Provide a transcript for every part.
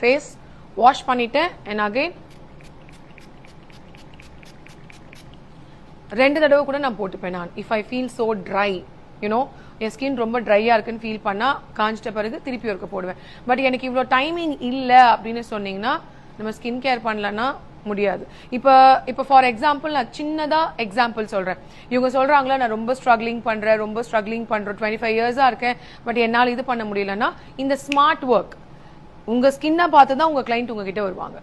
Face wash பண்ணிட்டேன் and again 2 தடவை கூட நான் போட்டுப்பேன் நான். if I feel so dry you know N skin ரொம்ப ட்ரையா இருக்குன்னு ஃபீல் பண்ணா காஞ்சிட்ட பிறகு திருப்பி ஒருக்க போடுவேன். பட் எனக்கு இவ்வளோ டைமிங் இல்லை அப்படின்னு சொன்னீங்கன்னா நம்ம ஸ்கின் கேர் பண்ணலன்னா முடியாது. இப்போ ஃபார் எக்ஸாம்பிள் நான் சின்னதா எக்ஸாம்பிள் சொல்றேன். இவங்க சொல்றாங்களா நான் ரொம்ப ஸ்ட்ரகிளிங் பண்றேன் 25 இயர்ஸா இருக்கேன் பட் என்னால் இது பண்ண முடியலன்னா இந்த ஸ்மார்ட் ஒர்க் உங்க ஸ்கின்னை பார்த்து தான் உங்க கிளைண்ட் உங்ககிட்ட வருவாங்க.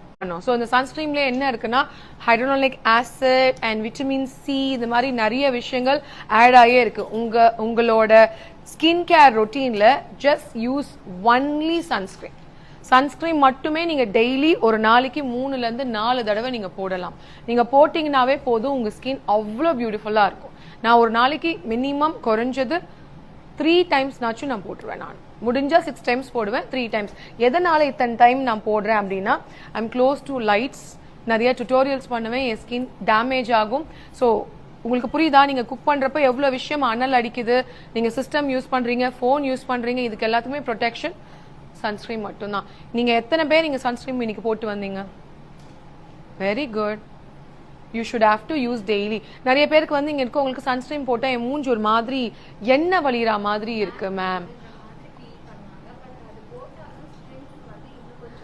ஸோ இந்த சன்ஸ்கிரீன்ல என்ன இருக்குன்னா hyaluronic acid and vitamin C இந்த மாதிரி நிறைய விஷயங்கள் ஆட் ஆகியே இருக்கு. உங்களோட ஸ்கின் கேர் ரொட்டீன்ல just use only sunscreen. Sunscreen மட்டுமே நீங்க டெய்லி ஒரு நாளைக்கு 3 to 4 தடவை நீங்க போடலாம். நீங்க போட்டீங்கன்னாவே போதும் உங்க ஸ்கின் அவ்வளோ பியூட்டிஃபுல்லா இருக்கும். நான் ஒரு நாளைக்கு மினிமம் குறைஞ்சது 3 times நாச்சும் நான் போட்டுருவேன். நான் முடிஞ்சா 6 times போடுவேன் 3 times. எதனால இத்தனை டைம் நான் போடுறேன் அப்படின்னா ஐம் க்ளோஸ் டு லைட்ஸ், நிறைய டுட்டோரியல்ஸ் பண்ணுவேன், என் ஸ்கின் டேமேஜ் ஆகும். ஸோ உங்களுக்கு புரியுதா, நீங்க குக் பண்றப்ப எவ்வளவு விஷயம் அனல் அடிக்குது, நீங்க சிஸ்டம் யூஸ் பண்றீங்க, போன் யூஸ் பண்றீங்க, இதுக்கு எல்லாத்துக்குமே ப்ரொடெக்ஷன் சன்ஸ்கிரீன் மட்டும்தான். நீங்க எத்தனை பேர் நீங்க சன்ஸ்கிரீன் இன்னைக்கு போட்டு வந்தீங்க? Very good. You should have to use daily. நிறைய பேருக்கு இங்க இருக்க உங்களுக்கு சன்ஸ்கிரீன் போட்டா என் மூஞ்சி ஒரு மாதிரி எண்ணெய் வலிகிற மாதிரி இருக்கு மேம்.